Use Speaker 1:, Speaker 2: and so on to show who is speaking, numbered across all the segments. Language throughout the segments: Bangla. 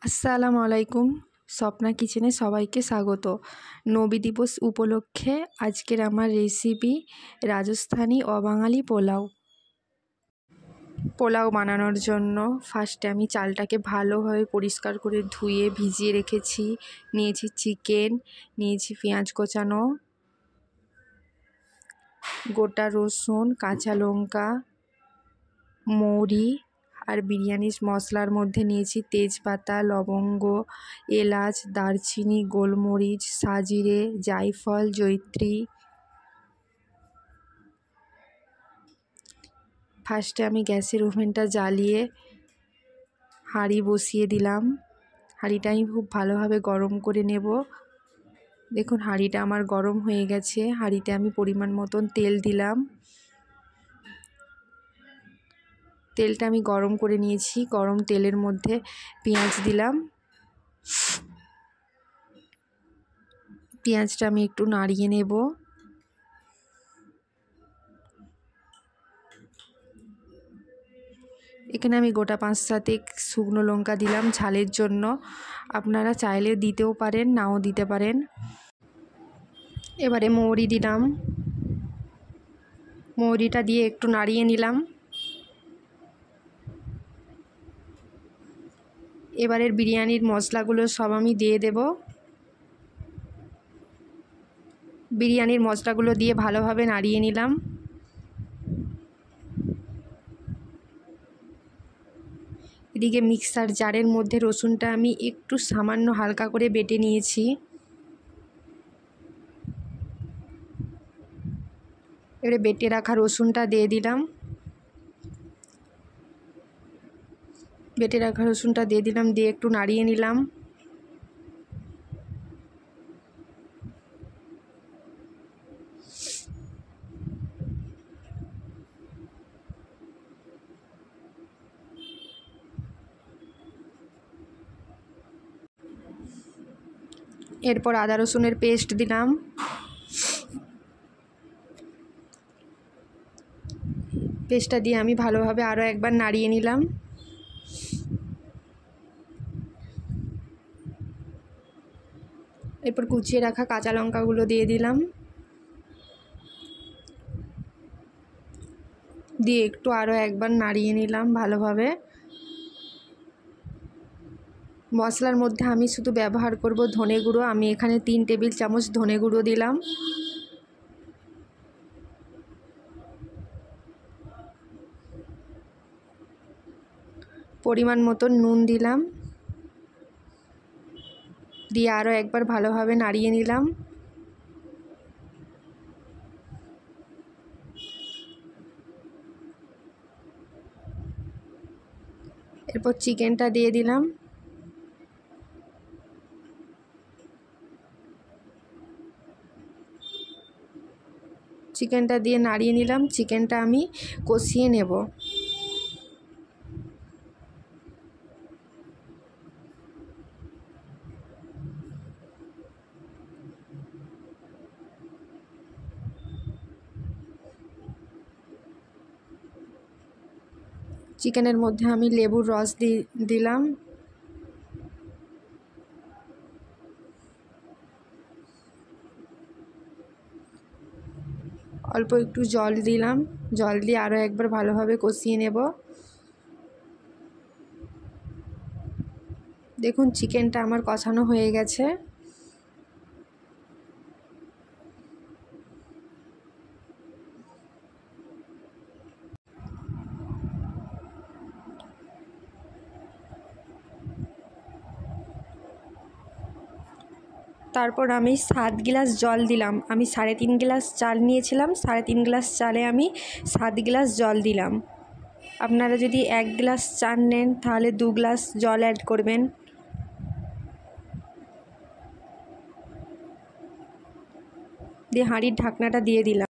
Speaker 1: আসসালামু আলাইকুম। স্বপ্না কিচেনে সবাইকে স্বাগত। নবী দিবস উপলক্ষে আজকের আমার রেসিপি রাজস্থানি অবাঙালি পোলাও। পোলাও বানানোর জন্য ফার্স্টে আমি চালটাকে ভালোভাবে পরিষ্কার করে ধুয়ে ভিজিয়ে রেখেছি। নিয়েছি চিকেন, নিয়েছি পেঁয়াজ কোচানো, গোটা রসুন, কাঁচা লঙ্কা, মৌরি আর বিরিয়ানির মশলার মধ্যে নিয়েছি তেজপাতা, লবঙ্গ, এলাচ, দারচিনি, গোলমরিচ, সাজিরে, জায়ফল, জয়িত্রী। ফার্স্টে আমি গ্যাসের ওভেনটা জ্বালিয়ে হাঁড়ি বসিয়ে দিলাম। হাঁড়িটা আমি খুব ভালোভাবে গরম করে নেব। দেখুন হাঁড়িটা আমার গরম হয়ে গেছে। হাঁড়িতে আমি পরিমাণ মতন তেল দিলাম। তেলটা আমি গরম করে নিয়েছি। গরম তেলের মধ্যে পেঁয়াজ দিলাম। পেঁয়াজটা আমি একটু নাড়িয়ে নেব। এখানে আমি গোটা 5-7 শুকনো লঙ্কা দিলাম ঝালের জন্য। আপনারা চাইলে দিতেও পারেন, নাও দিতে পারেন। এবারে মৌরি দিলাম। মৌরিটা দিয়ে একটু নাড়িয়ে নিলাম। এবারের বিরিয়ানির মশলাগুলো সব আমি দিয়ে দেব। বিরিয়ানির মশলাগুলো দিয়ে ভালোভাবে নাড়িয়ে নিলাম। এদিকে মিক্সার জারের মধ্যে রসুনটা আমি একটু সামান্য হালকা করে বেটে নিয়েছি। এবারে বেটে রাখা রসুনটা দিয়ে দিলাম। দিয়ে একটু নাড়িয়ে নিলাম। এরপর আদা রসুনের পেস্ট দিলাম। পেস্টটা দিয়ে আমি ভালোভাবে আরও একবার নাড়িয়ে নিলাম। এরপর কুচিয়ে রাখা কাঁচা লঙ্কাগুলো দিয়ে দিলাম। দিয়ে একটু আরও একবার নাড়িয়ে নিলাম ভালোভাবে। মশলার মধ্যে আমি শুধু ব্যবহার করব ধনে গুঁড়ো। আমি এখানে 3 টেবিল চামচ ধনে গুঁড়ো দিলাম। পরিমাণ মতন নুন দিলাম। দিয়ে আরও একবার ভালোভাবে নাড়িয়ে নিলাম। এরপর চিকেনটা দিয়ে দিলাম। চিকেনটা দিয়ে নাড়িয়ে নিলাম। চিকেনটা আমি কষিয়ে নেব। চিকেনের মধ্যে আমি লেবুর রস দিলাম। অল্প একটু জল দিলাম। জল দিয়ে আরও একবার ভালোভাবে কষিয়ে নেব। দেখুন চিকেনটা আমার কষানো হয়ে গেছে। তারপর আমি 7 গ্লাস জল দিলাম। আমি 3.5 গ্লাস চাল নিয়েছিলাম। 3.5 গ্লাস চালে আমি 7 গ্লাস জল দিলাম। আপনারা যদি 1 গ্লাস চাল নেন তাহলে 2 গ্লাস জল অ্যাড করবেন। দিয়ে হাঁড়ির ঢাকনাটা দিয়ে দিলাম।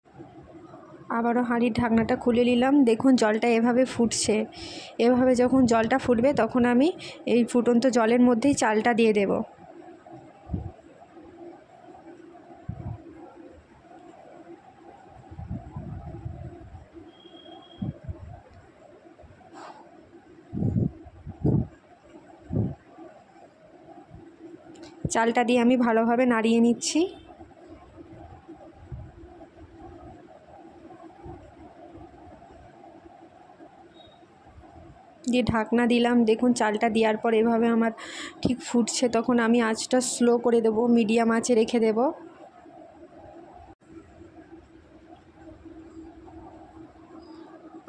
Speaker 1: আবারও হাঁড়ির ঢাকনাটা খুলে নিলাম। দেখুন জলটা এভাবে ফুটছে। এভাবে যখন জলটা ফুটবে তখন আমি এই ফুটন্ত জলের মধ্যেই চালটা দিয়ে দেব। চালটা দিয়ে আমি ভালোভাবে নাড়িয়ে নিচ্ছি। দিয়ে ঢাকনা দিলাম। দেখুন চালটা দেওয়ার পর এভাবে আমার ঠিক ফুটছে, তখন আমি আঁচটা স্লো করে দেবো, মিডিয়াম আঁচে রেখে দেব।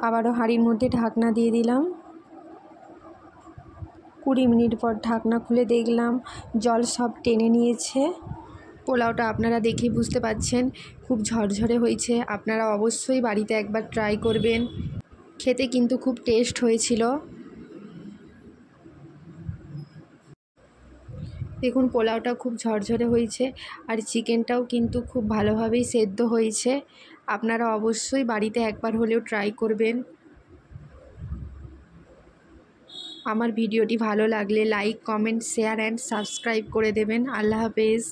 Speaker 1: আবারও হাঁড়ির মধ্যে ঢাকনা দিয়ে দিলাম। 20 মিনিট পর ঢাকনা খুলে দেখলাম জল সব টেনে নিয়েছে। পোলাওটা আপনারা দেখেই বুঝতে পারছেন খুব ঝরঝরে হয়েছে। আপনারা অবশ্যই বাড়িতে একবার ট্রাই করবেন, খেতে কিন্তু খুব টেস্ট হয়েছিল। দেখুন পোলাওটা খুব ঝরঝরে হয়েছে আর চিকেনটাও কিন্তু খুব ভালোভাবেই সেদ্ধ হয়েছে। আপনারা অবশ্যই বাড়িতে একবার হলেও ট্রাই করবেন। আমার ভিডিওটি ভালো লাগলে like, comment, share and subscribe করে দেবেন। আল্লাহ হাফেজ।